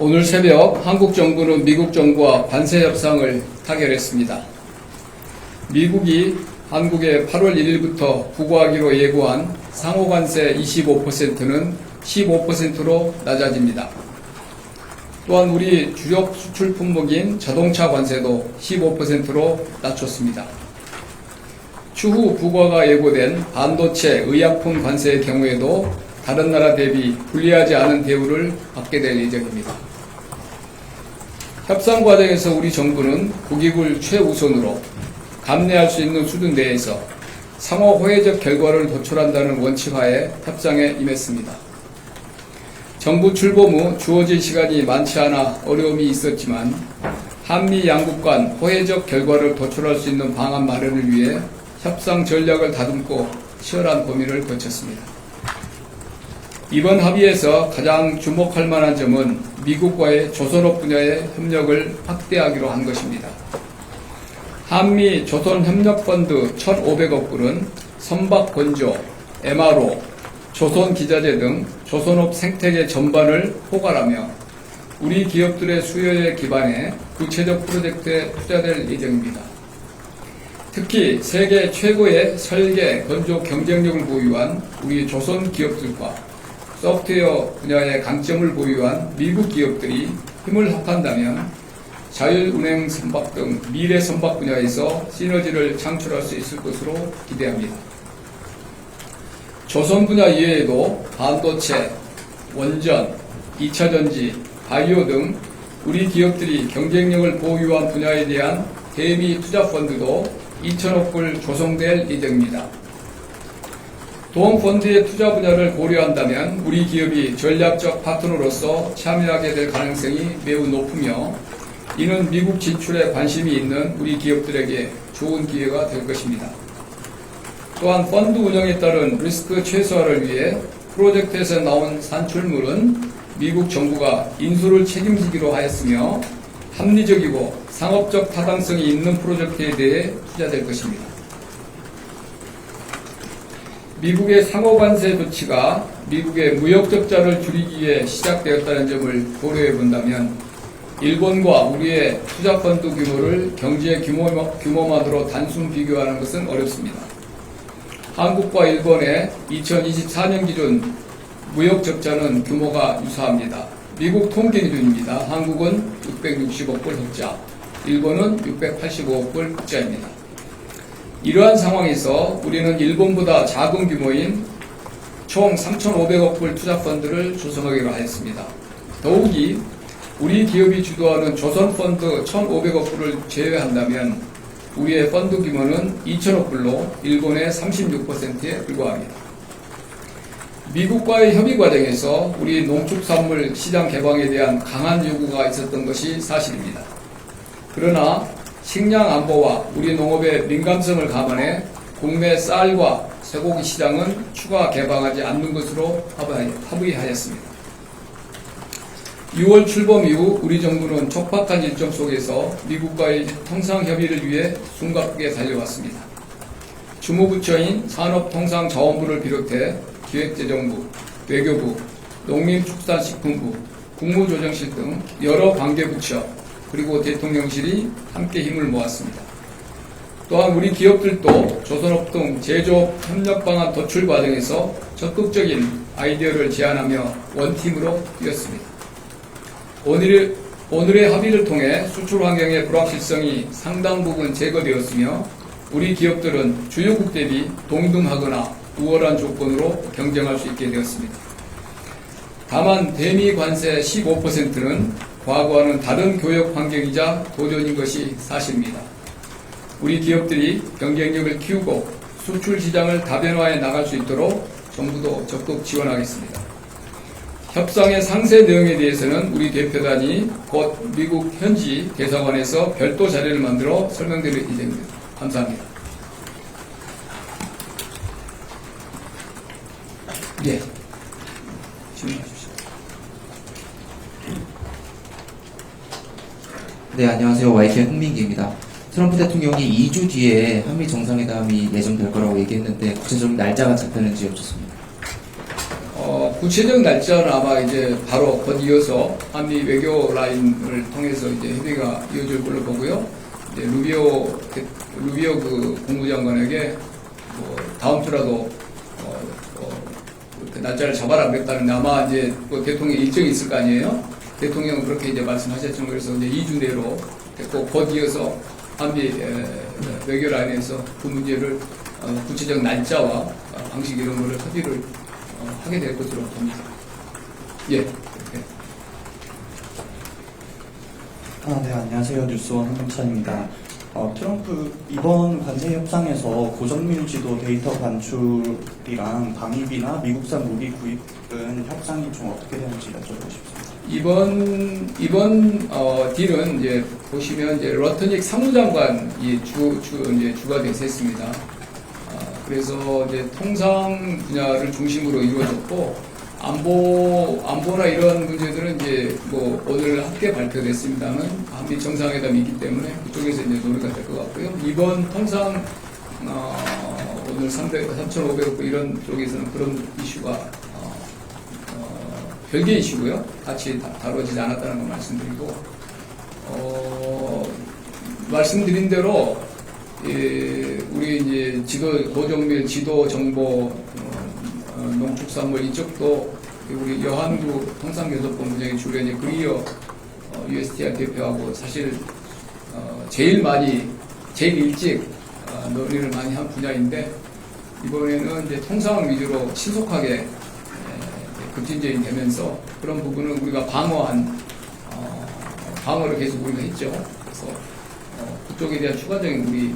오늘 새벽 한국 정부는 미국 정부와 관세 협상을 타결했습니다. 미국이 한국에 8월 1일부터 부과하기로 예고한 상호 관세 25%는 15%로 낮아집니다. 또한 우리 주력 수출 품목인 자동차 관세도 15%로 낮췄습니다. 추후 부과가 예고된 반도체, 의약품 관세의 경우에도 다른 나라 대비 불리하지 않은 대우를 받게 될 예정입니다. 협상 과정에서 우리 정부는 국익을 최우선으로 감내할 수 있는 수준 내에서 상호 호혜적 결과를 도출한다는 원칙하에 협상에 임했습니다. 정부 출범 후 주어진 시간이 많지 않아 어려움이 있었지만 한미 양국 간 호혜적 결과를 도출할 수 있는 방안 마련을 위해 협상 전략을 다듬고 치열한 고민을 거쳤습니다. 이번 합의에서 가장 주목할 만한 점은 미국과의 조선업 분야의 협력을 확대하기로 한 것입니다. 한미 조선협력펀드 1,500억 불은 선박건조, MRO, 조선기자재 등 조선업 생태계 전반을 포괄하며 우리 기업들의 수요에 기반해 구체적 프로젝트에 투자될 예정입니다. 특히 세계 최고의 설계, 건조 경쟁력을 보유한 우리 조선 기업들과 소프트웨어 분야의 강점을 보유한 미국 기업들이 힘을 합한다면 자율운행 선박 등 미래 선박 분야에서 시너지를 창출할 수 있을 것으로 기대합니다. 조선 분야 이외에도 반도체, 원전, 2차전지, 바이오 등 우리 기업들이 경쟁력을 보유한 분야에 대한 대미 투자 펀드도 2천억 불 조성될 예정입니다. 도움펀드의 투자 분야를 고려한다면 우리 기업이 전략적 파트너로서 참여하게 될 가능성이 매우 높으며 이는 미국 진출에 관심이 있는 우리 기업들에게 좋은 기회가 될 것입니다. 또한 펀드 운영에 따른 리스크 최소화를 위해 프로젝트에서 나온 산출물은 미국 정부가 인수를 책임지기로 하였으며 합리적이고 상업적 타당성이 있는 프로젝트에 대해 투자될 것입니다. 미국의 상호관세 조치가 미국의 무역 적자를 줄이기 위해 시작되었다는 점을 고려해 본다면 일본과 우리의 투자펀드 규모를 경제 규모만으로 단순 비교하는 것은 어렵습니다. 한국과 일본의 2024년 기준 무역 적자는 규모가 유사합니다. 미국 통계 기준입니다. 한국은 660억 불 흑자, 일본은 685억 불 흑자입니다. 이러한 상황에서 우리는 일본보다 작은 규모인 총 3,500억 불 투자펀드를 조성하기로 하였습니다. 더욱이 우리 기업이 주도하는 조선펀드 1,500억 불을 제외한다면 우리의 펀드 규모는 2천억 불로 일본의 36%에 불과합니다. 미국과의 협의 과정에서 우리 농축산물 시장 개방에 대한 강한 요구가 있었던 것이 사실입니다. 그러나 식량 안보와 우리 농업의 민감성을 감안해 국내 쌀과 쇠고기 시장은 추가 개방하지 않는 것으로 합의하였습니다. 6월 출범 이후 우리 정부는 촉박한 일정 속에서 미국과의 통상협의를 위해 숨가쁘게 달려왔습니다. 주무부처인 산업통상자원부를 비롯해 기획재정부, 외교부, 농림축산식품부, 국무조정실 등 여러 관계부처 그리고 대통령실이 함께 힘을 모았습니다. 또한 우리 기업들도 조선업 등 제조업 협력 방안 도출 과정에서 적극적인 아이디어를 제안하며 원팀으로 뛰었습니다. 오늘의 합의를 통해 수출 환경의 불확실성이 상당 부분 제거되었으며 우리 기업들은 주요국 대비 동등하거나 우월한 조건으로 경쟁할 수 있게 되었습니다. 다만 대미 관세 15%는 과거와는 다른 교역 환경이자 도전인 것이 사실입니다. 우리 기업들이 경쟁력을 키우고 수출 시장을 다변화해 나갈 수 있도록 정부도 적극 지원하겠습니다. 협상의 상세 내용에 대해서는 우리 대표단이 곧 미국 현지 대사관에서 별도 자료를 만들어 설명드릴 예정입니다. 감사합니다. 네. 질문하십시오. 네, 안녕하세요. YTN 홍민기입니다. 트럼프 대통령이 2주 뒤에 한미 정상회담이 예정될 거라고 얘기했는데 구체적인 날짜가 잡혔는지 여쭙습니다. 구체적 날짜는 아마 이제 바로 곧 이어서 한미 외교 라인을 통해서 이제 협의가 이어질 걸로 보고요. 이제 루비오 그 국무장관에게 뭐 다음 주라도 그 날짜를 잡아라 그랬다는데 아마 이제 그 대통령 일정이 있을 거 아니에요. 대통령은 그렇게 이제 말씀하셨지만 그래서 이제 2주 내로 됐고 곧 이어서 한미 외교 라인에서 그 문제를 구체적 날짜와 방식 이런 거를 협의를 하게 될 것으로 봅니다. 예. 네, 안녕하세요. 뉴스원 홍찬입니다. 트럼프 이번 관세 협상에서 고정밀 지도 데이터 반출이랑 방위비나 미국산 무기 구입은 협상이 좀 어떻게 되는지 여쭤보고 싶습니다. 이번 딜은 이제 보시면 이제 러터닉 상무장관이 이제 주가 돼서 했습니다. 그래서 이제 통상 분야를 중심으로 이루어졌고 안보나 이런 문제들은 이제 뭐 오늘 함께 발표됐습니다만 한미 정상회담이 있기 때문에 그쪽에서 이제 논의가 될 것 같고요. 이번 통상 오늘 3,500억 이런 쪽에서는 그런 이슈가 별개 이슈고요. 같이 다뤄지지 않았다는 걸 말씀드리고 말씀드린 대로 우리 이제 고정밀 지도 정보 농축산물 이쪽도 우리 여한구 통상교섭본부장이 주로 이제 그리어 USTR 대표하고 사실 제일 일찍 논의를 많이 한 분야인데 이번에는 이제 통상 위주로 신속하게 급진전이 되면서 그런 부분은 우리가 방어를 계속 우리가 했죠. 그래서 그쪽에 대한 추가적인 우리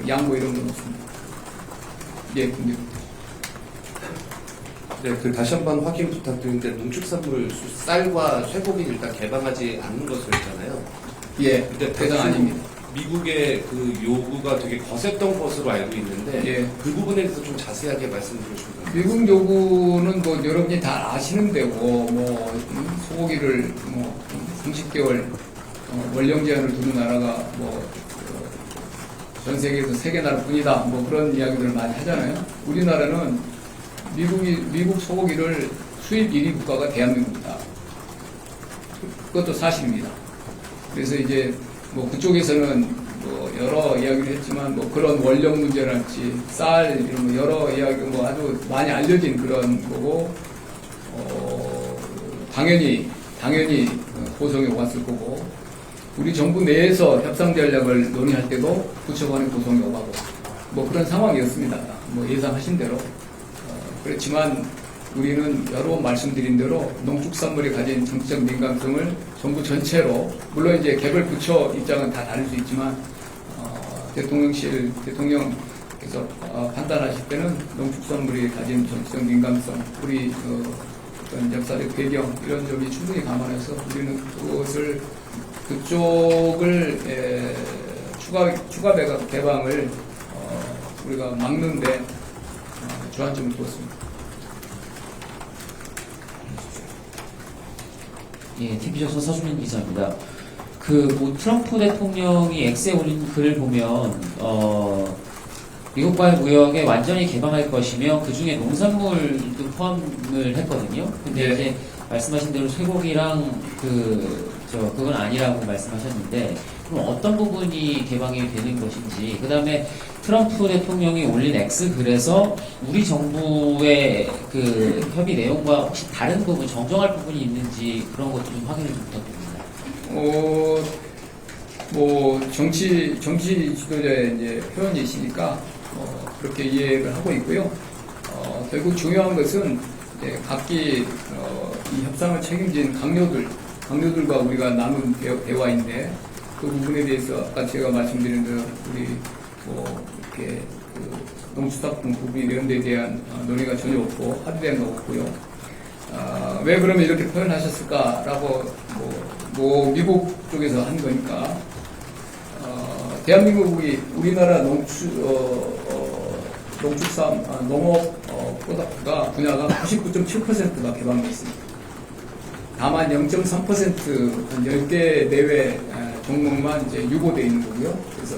양보 이런 건 없습니다. 예, 근데 네, 다시 한번 확인 부탁드리는데 농축산물 쌀과 쇠고기를 일단 개방하지 않는 것으로 했잖아요. 예, 근데 대상 아닙니다. 미국의 그 요구가 되게 거셌던 것으로 알고 있는데 예. 그 부분에 대해서 좀 자세하게 말씀드리고 싶습니다. 미국 요구는 뭐 여러분이 다 아시는 데고 소고기를 30개월 원령 제한을 두는 나라가 전 세계에서 3개 나라뿐이다 그런 이야기들을 많이 하잖아요. 우리나라는 미국 소고기를 수입 1위 국가가 대한민국이다. 그것도 사실입니다. 그래서 이제 그쪽에서는 여러 이야기를 했지만 그런 원령 문제랄지 쌀 이런 여러 이야기 아주 많이 알려진 그런 거고 당연히 고성에 왔을 거고 우리 정부 내에서 협상 전략을 논의할 때도 부처간의 고성에 오가고 그런 상황이었습니다. 예상하신 대로 그렇지만 우리는 여러 번 말씀드린 대로 농축산물이 가진 정치적 민감성을 정부 전체로 물론 이제 개별 부처 입장은 다 다를 수 있지만 대통령께서 판단하실 때는 농축산물이 가진 정치적 민감성 우리 어떤 역사적 배경 이런 점이 충분히 감안해서 우리는 그쪽을 추가 개방을 우리가 막는데 주안점을 두었습니다. 예, TV조선 서준민 기자입니다. 트럼프 대통령이 X에 올린 글을 보면, 미국과의 무역에 완전히 개방할 것이며, 그 중에 농산물도 포함을 했거든요. 근데 네. 이제 말씀하신 대로 쇠고기랑 그건 아니라고 말씀하셨는데, 그럼 어떤 부분이 개방이 되는 것인지, 그 다음에 트럼프 대통령이 올린 X 글에서 우리 정부의 협의 내용과 혹시 다른 부분, 정정할 부분이 있는지 그런 것도 좀 확인을 좀 부탁드립니다. 정치 지도자의 이제 표현이시니까 그렇게 이해를 하고 있고요. 결국 중요한 것은 이제 각기 이 협상을 책임진 강요들과 우리가 나눈 대화인데 그 부분에 대해서 아까 제가 말씀드린 대로 우리 이렇게 농수산품 부분 이런 데 대한 논의가 전혀 없고 합의된 거 없고요. 왜 그러면 이렇게 표현하셨을까라고 미국 쪽에서 한 거니까 대한민국이 우리나라 농업 분야가 99.7%가 개방되어 있습니다. 다만 0.3% 한 10개 내외 종목만 이제 유보되어 있는 거고요. 그래서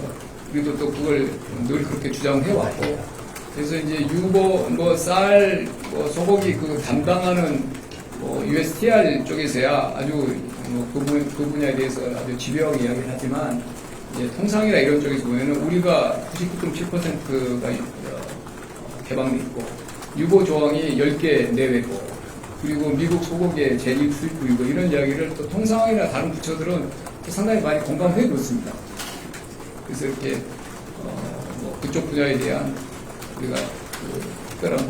우리도 또 그걸 늘 그렇게 주장해 왔고 그래서 이제 유보, 쌀, 소고기 그 담당하는 USTR 쪽에서야 아주 그 분야에 대해서 아주 집요하게 이야기를 하지만 이제 통상이나 이런 쪽에서 보면은 우리가 99.7%가 개방돼 있고 유보 조항이 10개 내외고 그리고 미국 소고기의 재입 수입국이고 이런 이야기를 또 통상이나 다른 부처들은 또 상당히 많이 공감해 놓습니다. 그래서 이렇게 그쪽 분야에 대한 우리가 특별한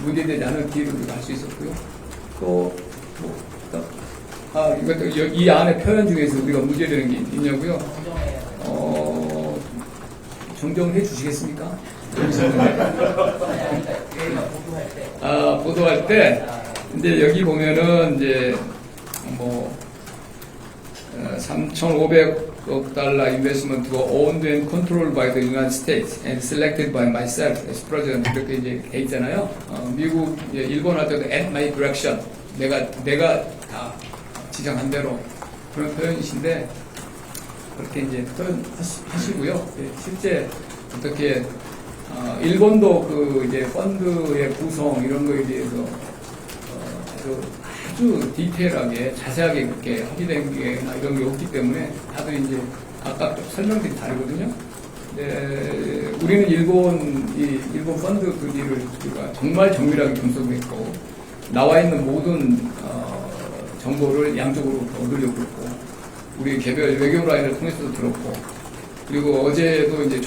문제되지 않은 기회를 우리가 할 수 있었고요. 또 이것도 이 안에 표현 중에서 우리가 문제되는 게 있냐고요? 정정을 해 주시겠습니까? 보도할 때, 이제 여기 보면은 이제 3,500억 달러 인베스트먼트가 owned and controlled by the United States and selected by myself as president 이렇게 이제 돼 있잖아요. 미국, 일본 할 때도 at my direction 내가 다 지정한 대로 그런 표현이신데 그렇게 이제 표현하시고요. 실제 어떻게 일본도 그 이제 펀드의 구성 이런 거에 대해서 아주 디테일하게 자세하게 그렇게 합의된 게 이런 게 없기 때문에 다들 이제 아까 설명들이 다르거든요. 우리는 일본 펀드 그 일을 우리가 정말 정밀하게 분석했고 나와 있는 모든 정보를 양쪽으로 얻으려고 했고 우리 개별 외교 라인을 통해서도 들었고 그리고 어제도 이제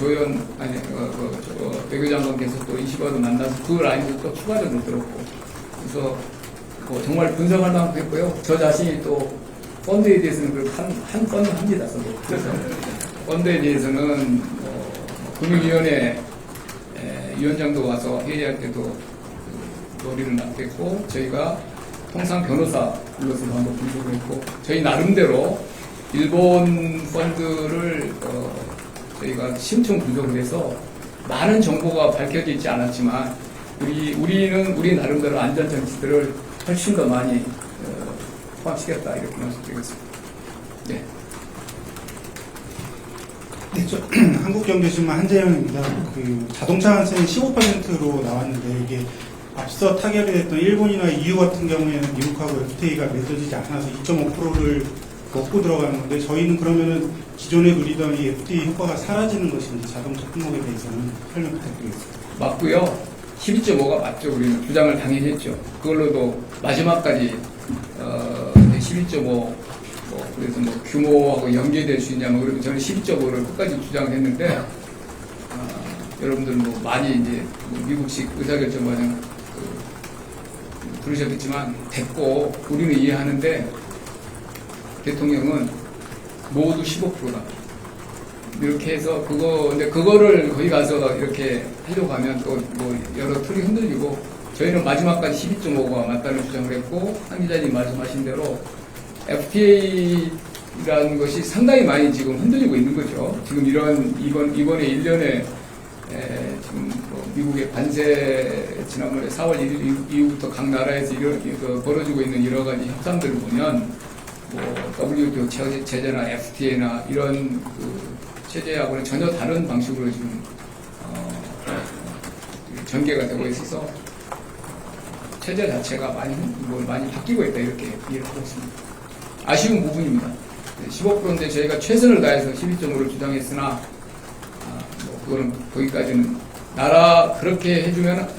외교장관께서 또 이시바도 만나서 그 라인도 또 추가적으로 들었고 그래서 정말 분석할 만큼 했고요. 저 자신이 또 펀드에 대해서는 한 펀드 합니다. 그래서 펀드에 대해서는 금융위원회 위원장도 와서 회의할 때도 머리를 맞댔고 저희가 통상 변호사 불러서 한번 분석을 했고 저희 나름대로 일본 펀드를 저희가 심층 분석을 해서 많은 정보가 밝혀져 있지 않았지만 우리 나름대로 안전 장치들을 훨씬 더 많이 포함시켰다 이렇게 말씀드리겠습니다. 네. 네, 저 한국경제신문 한재영입니다. 그 자동차 환세는 15%로 나왔는데 이게 앞서 타결이 됐던 일본이나 EU 같은 경우에는 미국하고 FTA가 맺어지지 않아서 2.5%를 먹고 들어가는 건데 저희는 그러면은 기존에 누리던 이 FTA 효과가 사라지는 것인지 자동차 품목에 대해서는 설명 부탁드리겠습니다. 맞고요. 12.5가 맞죠. 우리는 주장을 당연히 했죠. 그걸로도 마지막까지 12.5 그래서 규모하고 연계될 수 있냐 그래도 저는 12.5를 끝까지 주장을 했는데 여러분들 많이 이제 미국식 의사결정 과정 들으셨겠지만 됐고 우리는 이해하는데 대통령은 모두 15%다. 이렇게 해서 근데 그거를 거기 가서 이렇게 하려고 하면 또 여러 틀이 흔들리고 저희는 마지막까지 12.5가 맞다는 주장을 했고 한 기자님 말씀하신 대로 FTA라는 것이 상당히 많이 지금 흔들리고 있는 거죠. 지금 이번에 1년에 지금 미국의 관세 지난번에 4월 1일 이후부터 각 나라에서 벌어지고 있는 여러 가지 협상들을 보면 WTO 제재나 FTA나 이런 체제하고는 전혀 다른 방식으로 지금 전개가 되고 있어서 체제 자체가 많이 바뀌고 있다 이렇게 이해를 하고 있습니다. 아쉬운 부분입니다. 15%인데 저희가 최선을 다해서 12.5를 주장했으나 그거는 거기까지는 나라 그렇게 해주면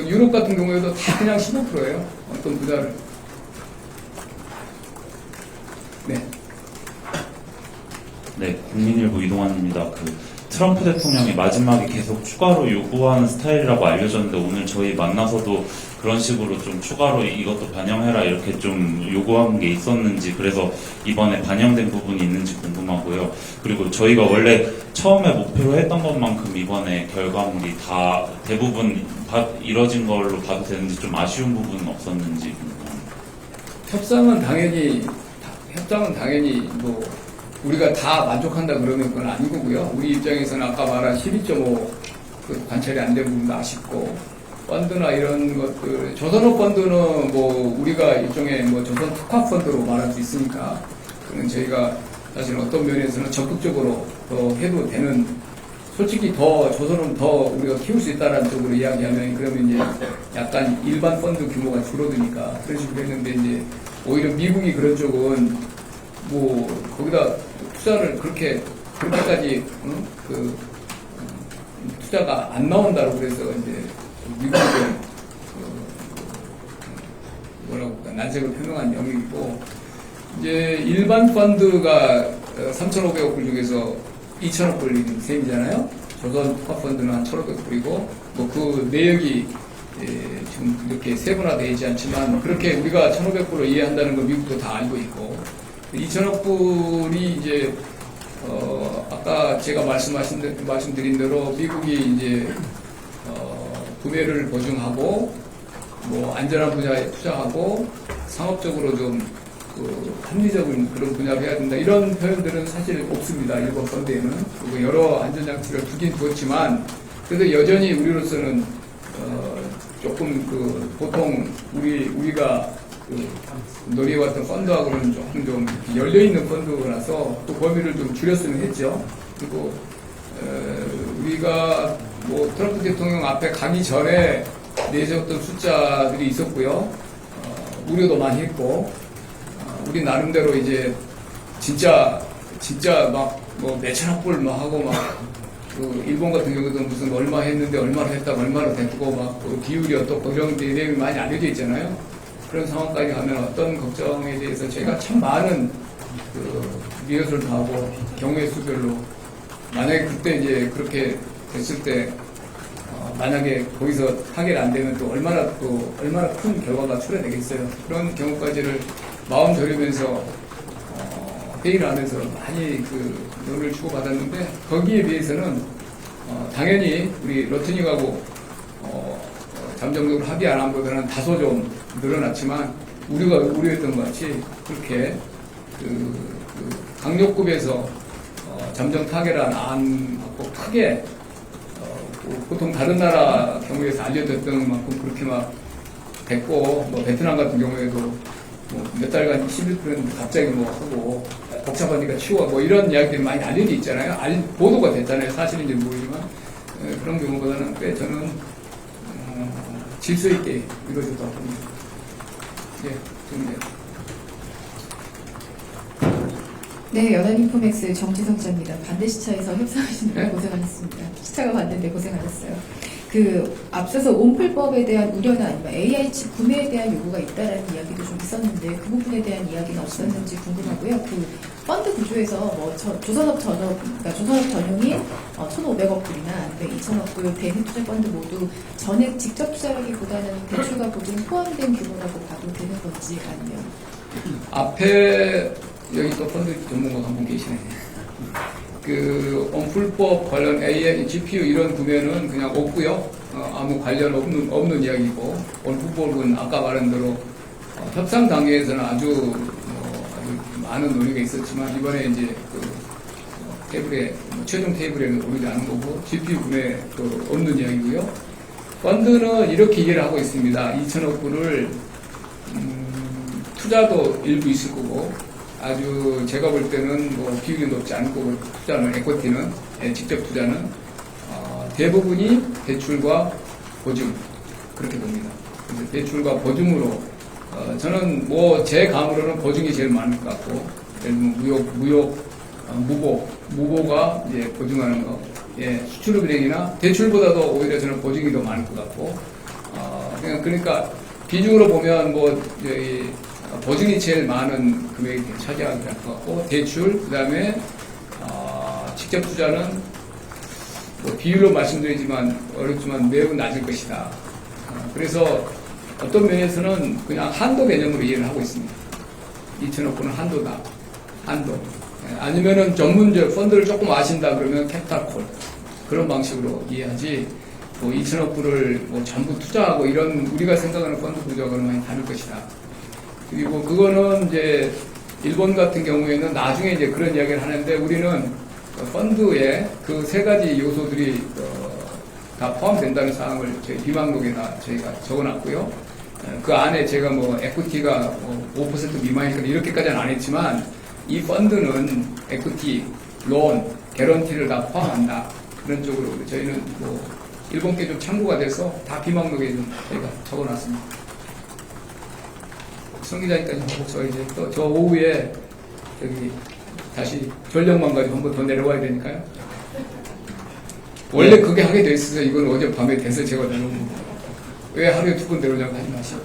유럽 같은 경우에도 다 그냥 15%예요. 어떤 부자를. 네, 국민일보 이동환입니다. 트럼프 대통령이 마지막에 계속 추가로 요구하는 스타일이라고 알려졌는데 오늘 저희 만나서도 그런 식으로 좀 추가로 이것도 반영해라 이렇게 좀 요구한 게 있었는지 그래서 이번에 반영된 부분이 있는지 궁금하고요. 그리고 저희가 원래 처음에 목표로 했던 것만큼 이번에 결과물이 다 대부분 이뤄진 걸로 봐도 되는지 좀 아쉬운 부분은 없었는지 궁금합니다. 협상은 당연히 우리가 다 만족한다 그러면 그건 아닌 거고요. 우리 입장에서는 아까 말한 12.5 관찰이 안 된 부분도 아쉽고 펀드나 이런 것들 조선업 펀드는 우리가 일종의 조선 특화 펀드로 말할 수 있으니까 그는 저희가 사실 어떤 면에서는 적극적으로 더 해도 되는 솔직히 더 조선은 더 우리가 키울 수 있다는 쪽으로 이야기하면 그러면 이제 약간 일반 펀드 규모가 줄어드니까 그런 식으로 했는데 이제 오히려 미국이 그런 쪽은 뭐 거기다 투자를 그렇게까지 투자가 안 나온다고 그래서 이제 미국이 뭐라고 할까 난색을 표명한 영역이고 이제 일반 펀드가 3,500억 불 중에서 2,000억 불인 셈이잖아요. 조선 특화펀드는 한 1,500억 불이고 뭐 그 내역이 지금 이렇게 세분화되지 않지만 그렇게 우리가 1,500불을 이해한다는 걸 미국도 다 알고 있고 2,000억 불이 이제 아까 제가 말씀드린 대로 미국이 이제 구매를 보증하고 뭐 안전한 분야에 투자하고 상업적으로 좀 합리적인 그런 분야를 해야 된다 이런 표현들은 사실 없습니다. 일본 펀드에는 그리고 여러 안전장치를 두긴 두었지만 그래도 여전히 우리로서는 조금 보통 우리가 논의해왔던 펀드하고는 조금 좀 열려있는 펀드라서 또 범위를 좀 줄였으면 했죠. 그리고 우리가 뭐 트럼프 대통령 앞에 가기 전에 내세웠던 숫자들이 있었고요. 우려도 많이 했고 우리 나름대로 이제 진짜 막 뭐 몇천억 불 막 하고 막 일본 같은 경우도 무슨 얼마 했는데 얼마로 했다고 얼마로 됐고 막 비율이 어떻고 이런 내용이 많이 알려져 있잖아요. 그런 상황까지 가면 어떤 걱정에 대해서 저희가 참 많은 리허설도 하고 경우의 수별로 만약에 그때 이제 그렇게 됐을 때 만약에 거기서 타결이 안 되면 또 얼마나 큰 결과가 초래되겠어요. 그런 경우까지를 마음 졸이면서 회의를 하면서 많이 논의를 주고받았는데 거기에 비해서는 당연히 우리 러트닝하고 잠정적으로 합의 안 한 것보다는 다소 좀 늘어났지만 우리가 우려했던 것 같이 그렇게 강력급에서 잠정 타결안 안 받고 크게 보통 다른 나라 경우에서 알려졌던 만큼 그렇게 막 됐고 뭐 베트남 같은 경우에도 뭐 몇 달간 11% 갑자기 뭐 하고 복잡하니까 치워 뭐 이런 이야기들이 많이 알려져 있잖아요. 보도가 됐잖아요. 사실인지 모르지만 그런 경우보다는 꽤 저는 질서 있게 이루어졌다고 봅니다. 예, 좋네요. 네, 연합인포맥스 정지성 기자입니다. 반대 시차에서 협상하시느라 고생하셨습니다. 시차가 봤는데 고생하셨어요. 앞서서 온풀법에 대한 우려나 아니면 AI 칩 구매에 대한 요구가 있다라는 이야기도 좀 있었는데 그 부분에 대한 이야기는 없었는지 궁금하고요. 펀드 구조에서 뭐 조선업 전용이 1,500억 불이나 2,000억 불 대미 투자 펀드 모두 전액 직접 투자라기보다는 대출과 보증 포함된 규모라고 봐도 되는 건지 아니면 앞에 여기 또 펀드 전문가 한 분 계시네. 온풀법 관련 AI, GPU 이런 구매는 그냥 없고요. 아무 관련 없는 이야기고, 온풀법은 아까 말한 대로 협상 단계에서는 아주 많은 논의가 있었지만 이번에 이제 테이블에 최종 테이블에는 오르지 않은 거고 GPU 구매도 없는 이야기고요. 펀드는 이렇게 이해를 하고 있습니다. 2,000억 불을 투자도 일부 있을 거고. 아주 제가 볼 때는 뭐 비율이 높지 않고 투자는 에코티는 직접 투자는 대부분이 대출과 보증 그렇게 봅니다. 그래서 대출과 보증으로 저는 뭐 제 감으로는 보증이 제일 많을 것 같고 예를 들면 무보가 이제 보증하는 거 수출 불행이나 대출보다도 오히려 저는 보증이 더 많을 것 같고 그러니까 비중으로 보면 뭐 보증이 제일 많은 금액이 차지하게 될 것 같고 대출 그다음에 직접 투자는 뭐 비율로 말씀드리지만 어렵지만 매우 낮을 것이다. 그래서 어떤 면에서는 그냥 한도 개념으로 이해를 하고 있습니다. 2,000억 불은 한도다. 한도. 아니면은 전문적 펀드를 조금 아신다 그러면 캡탈콜 그런 방식으로 이해하지. 뭐 2,000억 불을 뭐 전부 투자하고 이런 우리가 생각하는 펀드 구조하고는 많이 다를 것이다. 그리고 그거는 이제 일본 같은 경우에는 나중에 이제 그런 이야기를 하는데 우리는 펀드에 그 세 가지 요소들이 다 포함된다는 사항을 저희 비망록에다 저희가 적어놨고요. 그 안에 제가 뭐 에쿠티가 5% 미만이니까 이렇게까지는 안 했지만 이 펀드는 에쿠티, 론, 개런티를 다 포함한다. 그런 쪽으로 저희는 뭐 일본 게 좀 참고가 돼서 다 비망록에 좀 저희가 적어놨습니다. 성 기자님까지 하고 저 이제 또 저 오후에 여기 다시 전력만 가지고 한 번 더 내려와야 되니까요. 원래 그게 하게 돼 있어서 이건 어젯밤에 돼서 제가 내려온 거고 왜 하루에 2번 내려오냐고 하지 마시고.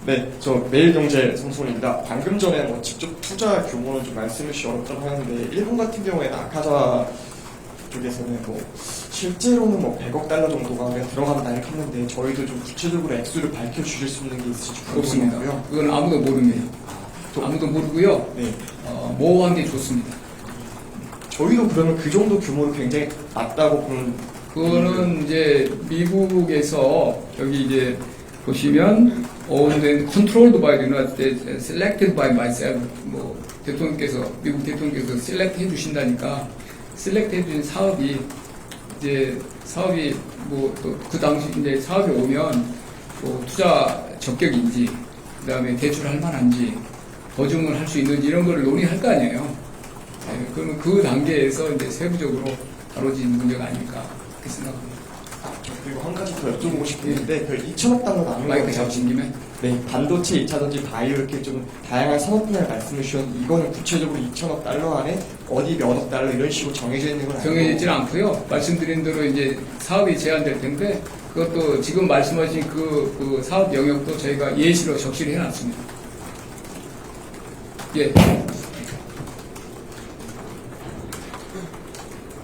네, 저 매일경제 성수원입니다. 방금 전에 뭐 직접 투자 규모는 좀 말씀을 주시 어렵다고 하는데 일본 같은 경우에는 아카자 쪽에서는 뭐 실제로는 뭐 100억 달러 정도가 그냥 들어간다 이렇게 했는데 저희도 좀 구체적으로 액수를 밝혀주실 수 있는 게 있을지 없습니다. 궁금하고요. 그건 아무도 모릅니다. 아무도 모르고요. 네, 모호한 게 좋습니다. 저희도 그러면 그 정도 규모는 굉장히 낮다고 보는. 그거는 이제 미국에서 여기 이제 보시면 owned and controlled by the United States, selected by myself. 뭐 대통령께서 미국 대통령께서 셀렉트 해주신다니까 셀렉트 해주신 사업이 이제 사업이 뭐 또 그 당시 이제 사업이 오면 뭐 투자 적격인지 그다음에 대출할 만한지 보증을 할 수 있는지 이런 거를 논의할 거 아니에요. 네, 그러면 그 단계에서 이제 세부적으로 다뤄진 문제가 아닐까 그렇게 생각합니다. 그리고 한 가지 더 여쭤보고 싶은데 그 2천억 달러 나눈 마이크 거 잡으신 김에 네, 반도체, 2차전지, 바이오 이렇게 좀 다양한 산업 분야를 말씀해 주셨는데 이거는 구체적으로 2천억 달러 안에 어디 몇억 달러 이런 식으로 정해져 있는 건 아니고 정해지지는 않고요. 말씀드린 대로 이제 사업이 제한될 텐데 그것도 지금 말씀하신 그 사업 영역도 저희가 예시로 적시를 해놨습니다. 예.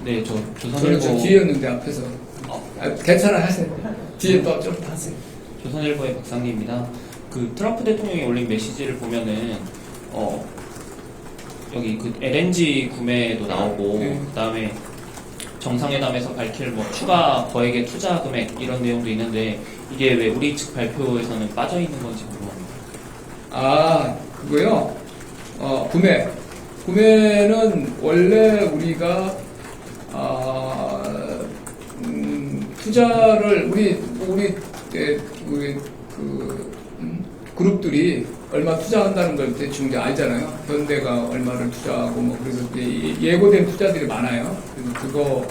네, 저 저는 저 조선일보 뒤였는데 앞에서. 괜찮아 하세요. 뒤에 또 좀 하세요. 조선일보의 박상기입니다. 그 트럼프 대통령이 올린 메시지를 보면은 여기 그 LNG 구매도 나오고 네. 그다음에 정상회담에서 밝힐 뭐 추가 거액의 투자 금액 이런 내용도 있는데 이게 왜 우리 측 발표에서는 빠져 있는 건지 궁금합니다. 아, 그거요? 구매는 원래 우리가, 투자를, 그룹들이 얼마 투자한다는 걸 대충 이제 알잖아요. 현대가 얼마를 투자하고, 뭐, 그래서 이제 예고된 투자들이 많아요. 그래서 그거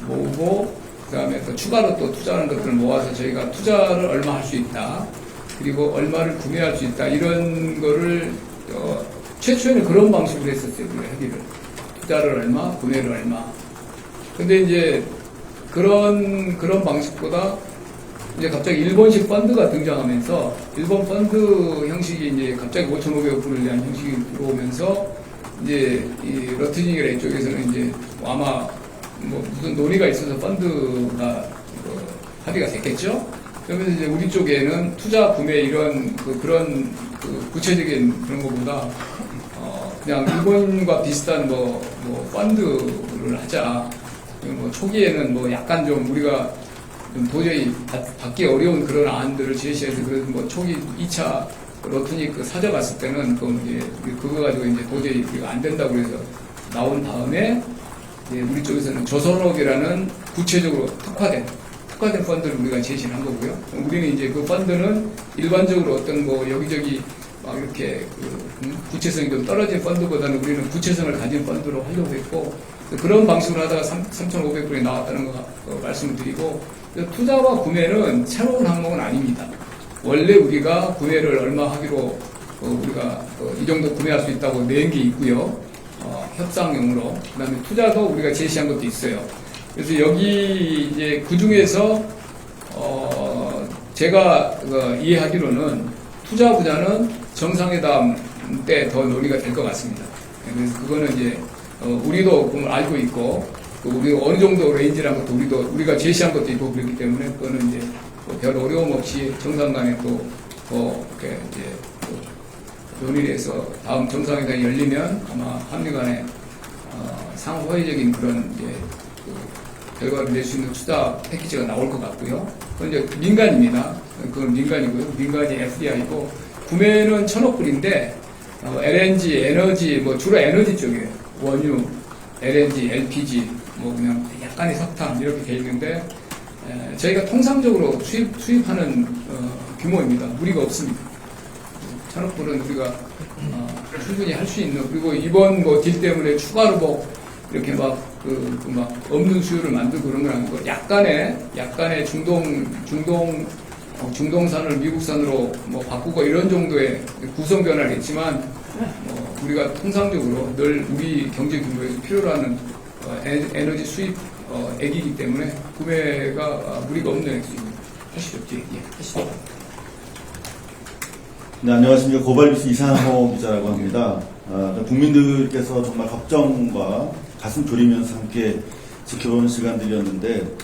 모으고, 그 다음에 또 추가로 또 투자하는 것들을 모아서 저희가 투자를 얼마 할 수 있다. 그리고 얼마를 구매할 수 있다. 이런 거를, 최초에는 그런 방식으로 했었어요. 우리가 하기를. 투자를 얼마, 구매를 얼마. 근데 이제 그런 방식보다 이제 갑자기 일본식 펀드가 등장하면서 일본 펀드 형식이 이제 갑자기 5,500억 불을 대한 형식이 들어오면서 이제 이 러트징이라 이쪽에서는 이제 아마 뭐 무슨 논의가 있어서 펀드가 합의가 됐겠죠? 그러면서 이제 우리 쪽에는 투자 구매 이런 그런 구체적인 그런 것보다 그냥 일본과 비슷한 뭐 펀드를 하자. 뭐 초기에는 뭐 약간 좀 우리가 좀 도저히 받기 어려운 그런 안들을 제시해서 그래서 뭐 초기 2차 로트닉 사져갔을 때는 그거 가지고 이제 도저히 우리가 안 된다고 그래서 나온 다음에 이제 우리 쪽에서는 조선업이라는 구체적으로 특화된 펀드를 우리가 제시를 한 거고요. 우리는 이제 그 펀드는 일반적으로 어떤 뭐 여기저기 막 이렇게 구체성이 좀 떨어진 펀드보다는 우리는 구체성을 가진 펀드로 하려고 했고 그런 방식으로 하다가 3,500불이 나왔다는 거 말씀을 드리고 투자와 구매는 새로운 항목은 아닙니다. 원래 우리가 구매를 얼마 하기로 우리가 이 정도 구매할 수 있다고 낸 게 있고요. 협상용으로 그다음에 투자도 우리가 제시한 것도 있어요. 그래서 여기 이제 그 중에서 제가 이해하기로는 투자 분야는 정상회담 때 더 논의가 될 것 같습니다. 그래서 그거는 이제 우리도 그걸 알고 있고 우리가 어느 정도 레인지라는 것도 우리가 제시한 것도 있고 그렇기 때문에 그거는 이제 별 어려움 없이 정상 간에 또 이렇게 이제 논의를 해서 다음 정상회담이 열리면 아마 한미 간에 상호회적인 그런 이제 결과를 낼 수 있는 투자 패키지가 나올 것 같고요. 그건 이제 민간입니다. 그건 민간이고요. 민간이 FDI고 구매는 1,000억 불인데 LNG, 에너지 뭐 주로 에너지 쪽이에요. 원유, LNG, LPG 뭐 그냥 약간의 석탄 이렇게 돼 있는데 저희가 통상적으로 수입하는 규모입니다. 무리가 없습니다. 1,000억 불은 우리가 충분히 할 수 있는 그리고 이번 뭐 딜 때문에 추가로 뭐 이렇게 막 막 없는 수요를 만들고 그런 건 아니고 약간의 중동산을 미국산으로 뭐 바꾸고 이런 정도의 구성 변화를 했지만 우리가 통상적으로 늘 우리 경제 규모에서 필요로 하는 에너지 수입 액이기 때문에 구매가 무리가 없는 액수입니다. 하시죠. 하시죠. 네, 안녕하십니까. 고발뉴스 이상호 기자라고 합니다. 국민들께서 정말 걱정과 가슴 졸이면서 함께 지켜보는 시간들이었는데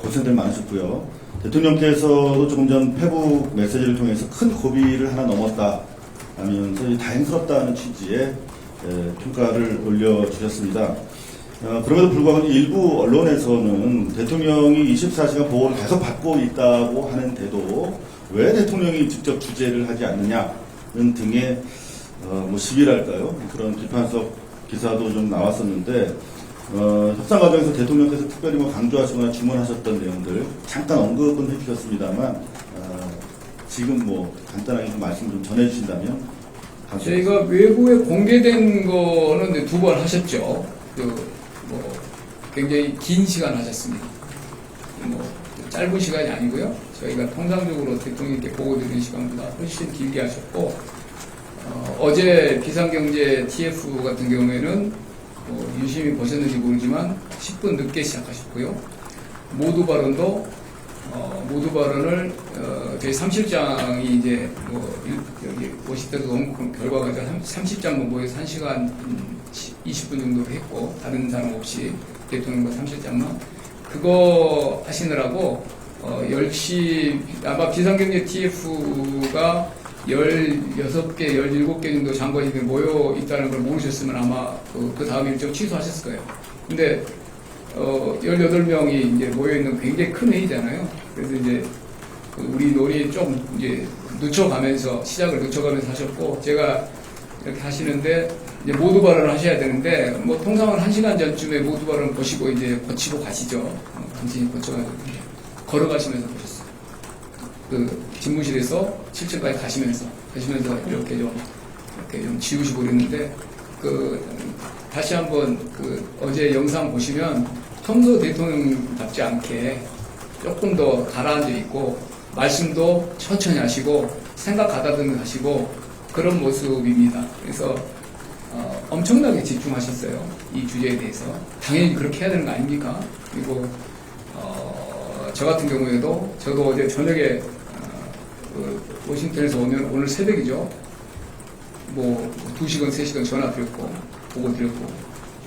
고생들 많으셨고요. 대통령께서도 조금 전 페북 메시지를 통해서 큰 고비를 하나 넘었다 하면서 다행스럽다는 취지의 평가를 올려주셨습니다. 그럼에도 불구하고 일부 언론에서는 대통령이 24시간 보호를 계속 받고 있다고 하는데도 왜 대통령이 직접 주재를 하지 않느냐는 등의 뭐 시비랄까요? 그런 비판적 기사도 좀 나왔었는데 협상 과정에서 대통령께서 특별히 뭐 강조하시거나 주문하셨던 내용들 잠깐 언급은 해주셨습니다만 지금 뭐 간단하게 좀 말씀 좀 전해주신다면 감사하겠습니다. 저희가 외부에 공개된 거는 2번 하셨죠. 뭐 굉장히 긴 시간 하셨습니다. 뭐 짧은 시간이 아니고요. 저희가 통상적으로 대통령께 보고 드리는 시간보다 훨씬 길게 하셨고 어제 비상경제 TF 같은 경우에는 유심히 보셨는지 모르지만 10분 늦게 시작하셨고요. 모두 발언을 저희 3실장이 이제 여기 오실 때도 너무 결과가 30장만 모여서 1시간 20분 정도 했고 다른 사람 없이 대통령과 3실장만 그거 하시느라고 10시 아마 비상경제 TF가 16개, 17개 정도 장관님들이 모여 있다는 걸 모르셨으면 아마 그 다음 일정 취소하셨을 거예요. 근데 18명이 이제 모여있는 굉장히 큰 회의잖아요. 그래서 이제 우리 논의 좀 이제 시작을 늦춰가면서 하셨고, 제가 이렇게 하시는데, 이제 모두 발언을 하셔야 되는데, 뭐 통상은 1시간 전쯤에 모두 발언 보시고 이제 거치고 가시죠. 당신이 거쳐가지고 걸어가시면서 보셨어요. 그 집무실에서 7층까지 가시면서 이렇게 좀 지우시고 그랬는데, 다시 한번 어제 영상 보시면 평소 대통령답지 않게 조금 더 가라앉아 있고 말씀도 천천히 하시고 생각 가다듬어 하시고 그런 모습입니다. 그래서 엄청나게 집중하셨어요. 이 주제에 대해서. 당연히 그렇게 해야 되는 거 아닙니까? 그리고 저 같은 경우에도 저도 어제 저녁에 워싱턴에서 오늘 새벽이죠. 뭐 2시간, 3시간 전화 드렸고 보고 드렸고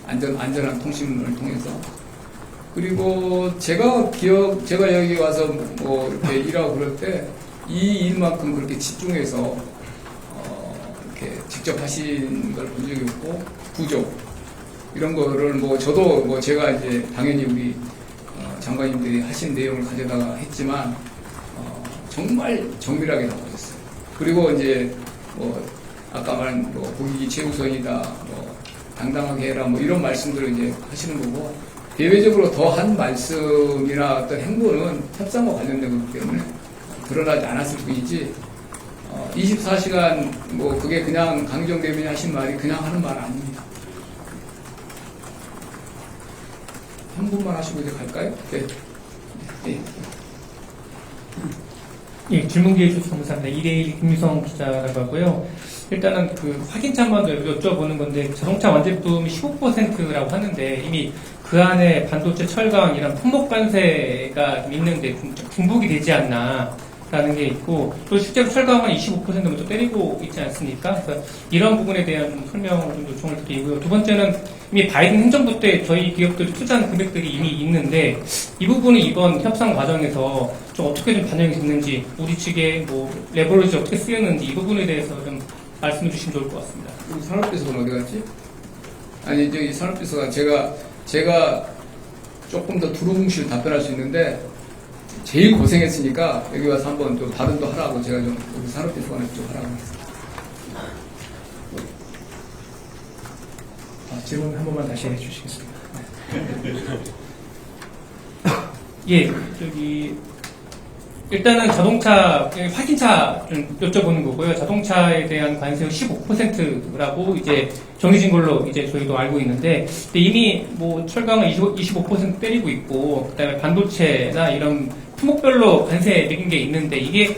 안전한 통신을 통해서 그리고 제가 여기 와서 뭐 이렇게 일하고 그럴 때 이 일만큼 그렇게 집중해서 이렇게 직접 하신 걸 본 적이 없고 부족 이런 거를 뭐 저도 뭐 제가 이제 당연히 우리 장관님들이 하신 내용을 가져다가 했지만 정말 정밀하게 나오셨어요. 그리고 이제 뭐 아까 말한 뭐 국익이 최우선이다, 뭐 당당하게 해라, 뭐 이런 말씀들을 이제 하시는 거고 대외적으로 더 한 말씀이나 어떤 행보는 협상과 관련된 거기 때문에 드러나지 않았을 뿐이지 24시간 뭐 그게 그냥 강정대변이 하신 말이 그냥 하는 말 아닙니다. 한 분만 하시고 이제 갈까요? 네. 네. 예, 질문 기회 주셔서 감사합니다. 2대1 김유성 기자라고 하고요. 일단은 확인차만 여쭤보는 건데 자동차 완제품이 15%라고 하는데 이미 그 안에 반도체, 철강 이런 품목 관세가 있는데 중복이 되지 않나라는 게 있고 또 실제로 철강은 25%는 또 때리고 있지 않습니까? 그래서 이런 부분에 대한 설명을 좀 요청을 드리고요. 두 번째는 이미 바이든 행정부 때 저희 기업들 투자한 금액들이 이미 있는데 이 부분이 이번 협상 과정에서 좀 어떻게 좀 반영이 됐는지 우리 측에 뭐 레버리지 어떻게 쓰였는지 이 부분에 대해서 좀 말씀해 주시면 좋을 것 같습니다. 산업비서가 어디 갔지? 아니 저기 산업비서가 제가 조금 더 두루뭉실 답변할 수 있는데 제일 고생했으니까 여기 와서 한번 좀 발언도 하라고 제가 좀 우리 산업비서관한테 좀 하라고 했습니다. 질문 한 번만 다시 해주시겠습니다. 예, 일단은 자동차, 화물차 좀 여쭤보는 거고요. 자동차에 대한 관세율 15%라고 이제 정해진 걸로 이제 저희도 알고 있는데, 근데 이미 뭐 철강은 25% 때리고 있고, 그 다음에 반도체나 이런 품목별로 관세 매긴 게 있는데, 이게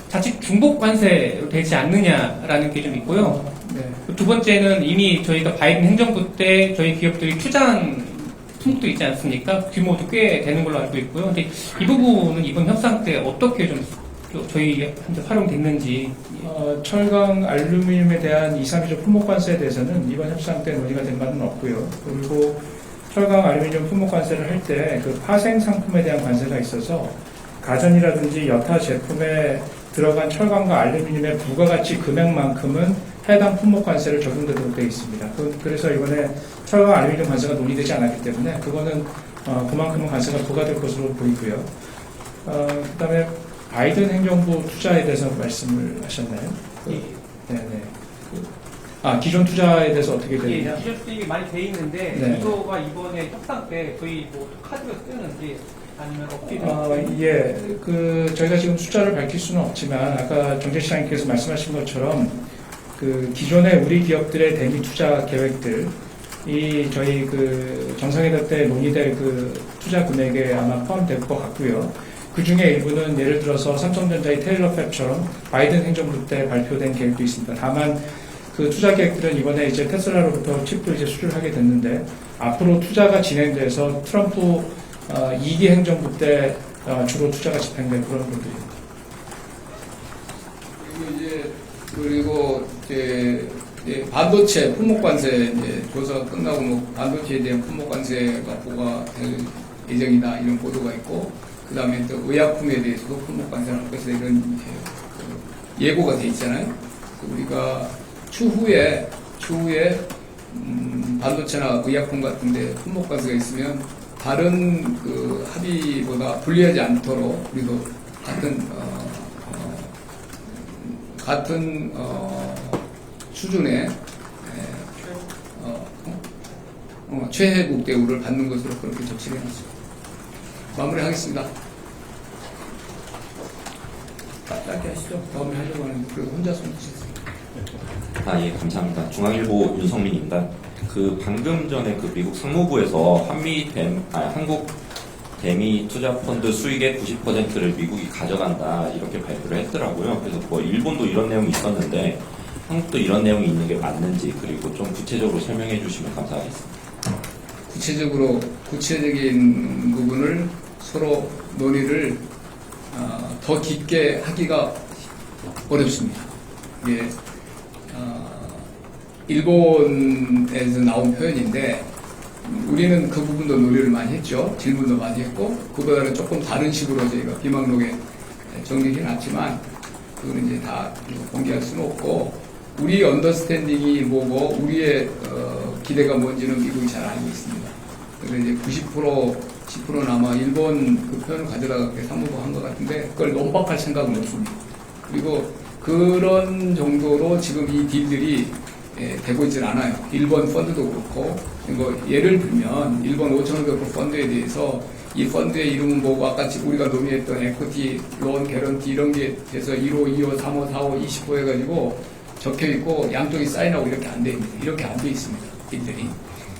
자칫 중복 관세로 되지 않느냐라는 게 좀 있고요. 네. 두 번째는 이미 저희가 바이든 행정부 때 저희 기업들이 투자한 품목도 있지 않습니까? 규모도 꽤 되는 걸로 알고 있고요. 근데 이 부분은 이번 협상 때 어떻게 좀 저희한테 활용됐는지. 철강, 알루미늄에 대한 2, 3위조 품목관세에 대해서는 이번 협상 때 논의가 된 바는 없고요. 그리고 철강, 알루미늄 품목관세를 할 때 그 파생 상품에 대한 관세가 있어서 가전이라든지 여타 제품에 들어간 철강과 알루미늄의 부가가치 금액만큼은 해당 품목관세를 적용되도록 되어 있습니다. 그래서 이번에 철강, 알루미늄 관세가 논의되지 않았기 때문에 그거는 그만큼은 관세가 부과될 것으로 보이고요. 그 다음에 바이든 행정부 투자에 대해서 말씀을 하셨나요? 네네. 기존 투자에 대해서 어떻게 되느냐? 기존 수익이 많이 돼 있는데 네. 이거가 이번에 협상 때 저희 뭐 카드가 쓰는지 아니면 어떻게 저희가 지금 숫자를 밝힐 수는 없지만 아까 정재시장님께서 말씀하신 것처럼 그 기존의 우리 기업들의 대미 투자 계획들 이 저희 그 정상회담 때 논의될 그 투자 금액에 아마 포함될 것 같고요. 그 중에 일부는 예를 들어서 삼성전자의 테일러 팹처럼 바이든 행정부 때 발표된 계획도 있습니다. 다만 그 투자 계획들은 이번에 이제 테슬라로부터 칩도 이제 수주를 하게 됐는데 앞으로 투자가 진행돼서 트럼프 2기 행정부 때 주로 투자가 집행된 그런 분들입니다. 그리고 이제 반도체 품목관세 이제 조사가 끝나고 뭐 반도체에 대한 품목관세가 부과될 예정이다 이런 보도가 있고, 그 다음에 또 의약품에 대해서도 품목관세를 할 것이다 이런 예고가 돼 있잖아요. 우리가 추후에 반도체나 의약품 같은데 품목관세가 있으면 다른 그 합의보다 불리하지 않도록 우리도 같은 수준의 최혜국 대우를 받는 것으로 그렇게 조치를 해놨습니다. 마무리하겠습니다. 짧게 하시죠. 다음에 하려고 하는데 그래도 혼자 손 드셨습니다. 예, 감사합니다. 중앙일보 윤성민입니다. 방금 전에 미국 상무부에서 한국 대미 투자펀드 수익의 90%를 미국이 가져간다 이렇게 발표를 했더라고요. 그래서 뭐 일본도 이런 내용이 있었는데 한국도 이런 내용이 있는 게 맞는지 그리고 좀 구체적으로 설명해 주시면 감사하겠습니다. 구체적인 부분을 서로 논의를 더 깊게 하기가 어렵습니다. 이게 일본에서 나온 표현인데 우리는 그 부분도 논의를 많이 했죠. 질문도 많이 했고 그보다는 조금 다른 식으로 저희가 비망록에 정리해 놨지만 그거는 이제 다 공개할 수는 없고 우리 언더스탠딩이 뭐고 우리의 기대가 뭔지는 미국이 잘 알고 있습니다. 그래서 이제 10%는 아마 일본 그 표현을 가져다가 상무부가 한 것 같은데 그걸 논박할 생각은 없습니다. 그리고 그런 정도로 지금 이 딜들이 되고 있질 않아요. 일본 펀드도 그렇고, 예를 들면, 일본 5,500억 펀드에 대해서 이 펀드의 이름은 뭐고, 아까 우리가 논의했던 에코티, 론, 개런티 이런 게 돼서 1호, 2호, 3호, 4호, 20호 해가지고 적혀 있고, 양쪽이 사인하고 이렇게 안 돼 있습니다. 이렇게 안 돼 있습니다. 딜들이.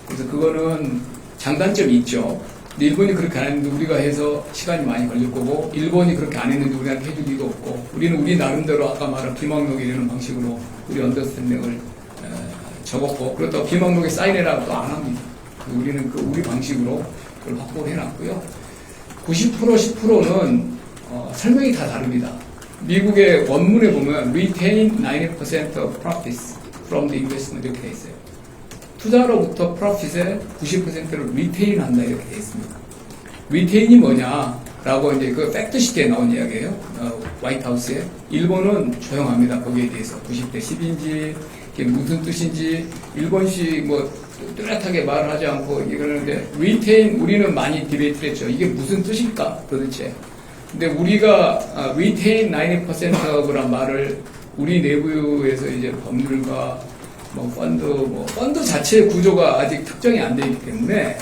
그래서 그거는 장단점이 있죠. 근데 일본이 그렇게 안 했는데 우리가 해서 시간이 많이 걸릴 거고, 일본이 그렇게 안 했는데 우리한테 해줄 리도 없고, 우리는 우리 나름대로 아까 말한 비망록이라는 방식으로 우리 언더스탠딩을 적었고, 그렇다고 비망록에 사인해라고 또 안 합니다. 우리는 우리 방식으로 그걸 확보를 해놨고요. 90%, 10%는 설명이 다 다릅니다. 미국의 원문에 보면 retain 90% of profits from the investment 이렇게 돼 있어요. 투자로부터 profit의 90%를 retain 한다 이렇게 돼 있습니다. retain이 뭐냐라고 이제 그 팩트시트에 나온 이야기예요. 화이트하우스에. 일본은 조용합니다. 거기에 대해서 90대 10인지 이게 무슨 뜻인지 일본식 뭐 뚜렷하게 말을 하지 않고 이러는데 retain 우리는 많이 디베이트를 했죠. 이게 무슨 뜻일까 도대체. 근데 우리가 retain 90%란 말을 우리 내부에서 이제 법률과 펀드 자체의 구조가 아직 특정이 안 되어 있기 때문에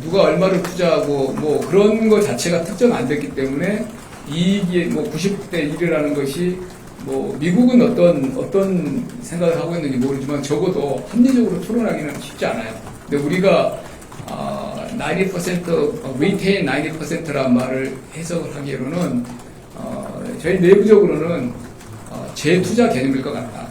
누가 얼마를 투자하고 뭐 그런 거 자체가 특정 안 됐기 때문에 이익이 뭐 90대 1이라는 것이 뭐 미국은 어떤 생각을 하고 있는지 모르지만 적어도 합리적으로 토론하기는 쉽지 않아요. 근데 우리가 90% retain 90%란 말을 해석을 하기로는 저희 내부적으로는 재투자 개념일 것 같다.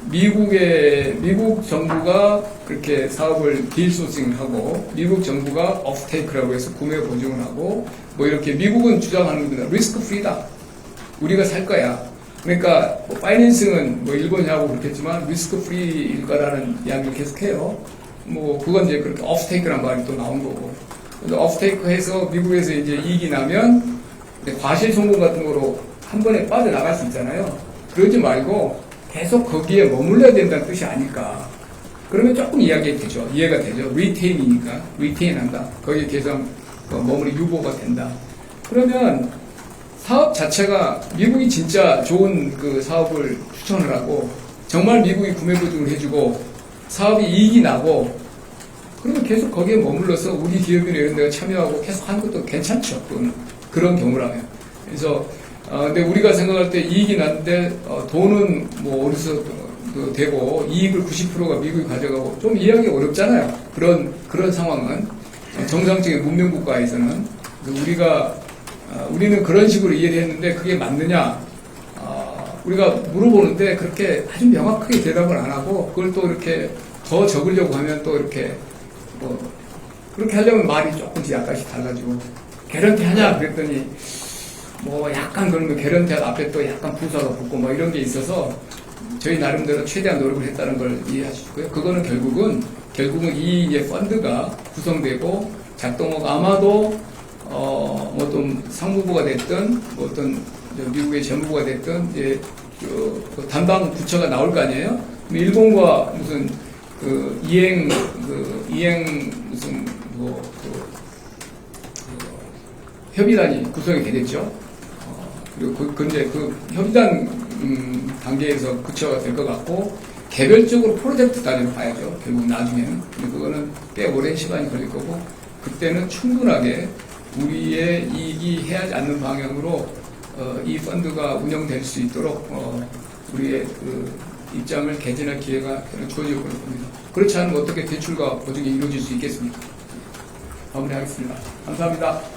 미국 정부가 그렇게 사업을 딜소싱하고 미국 정부가 oftake라고 해서 구매 보증을 하고 뭐 이렇게 미국은 주장하는 겁니다. 리스크 프리다. 우리가 살 거야. 그러니까 뭐 파이낸싱은 뭐 일본이 하고 그렇겠지만 리스크 프리일 거라는 이야기를 계속해요. 뭐 그건 이제 그렇게 oftake란 말이 또 나온 거고. 그래서 offtake 해서 미국에서 이제 이익이 나면 과실 송금 같은 거로 한 번에 빠져나갈 수 있잖아요. 그러지 말고 계속 거기에 머물러야 된다는 뜻이 아닐까. 그러면 조금 이해가 되죠. retain이니까. retain 한다. 거기에 계속 머무리 유보가 된다. 그러면 사업 자체가 미국이 진짜 좋은 그 사업을 추천을 하고 정말 미국이 구매 보증을 해주고 사업이 이익이 나고 그러면 계속 거기에 머물러서 우리 기업이나 이런 데가 참여하고 계속 하는 것도 괜찮죠. 그런 경우라면. 그래서 근데 우리가 생각할 때 이익이 났는데 돈은 뭐 어디서 되고 이익을 90%가 미국이 가져가고 좀 이해하기 어렵잖아요. 그런 상황은 정상적인 문명 국가에서는 우리는 그런 식으로 이해를 했는데 그게 맞느냐? 우리가 물어보는데 그렇게 아주 명확하게 대답을 안 하고 그걸 또 이렇게 더 적으려고 하면 또 이렇게 그렇게 하려면 말이 조금씩 약간씩 달라지고 개런티 하냐 그랬더니 뭐 약간 그러면 개런티 앞에 또 약간 부사가 붙고 뭐 이런 게 있어서 저희 나름대로 최대한 노력을 했다는 걸 이해하시고요. 그거는 결국은 이 펀드가 구성되고 작동하고 아마도 어떤 상무부가 됐든 뭐 어떤 미국의 재무부가 됐든 이제 그 담당 부처가 나올 거 아니에요. 일본과 무슨 이행 무슨 협의단이 구성이 되겠죠. 그리고 그 협의단 단계에서 부처가 될 것 같고 개별적으로 프로젝트 단위로 봐야죠. 결국 나중에는. 근데 그거는 꽤 오랜 시간이 걸릴 거고 그때는 충분하게 우리의 이익이 해하지 않는 방향으로 이 펀드가 운영될 수 있도록 우리의 그 입장을 개진할 기회가 주어질 거라고 봅니다. 그렇지 않으면 어떻게 대출과 보증이 이루어질 수 있겠습니까? 마무리하겠습니다. 감사합니다.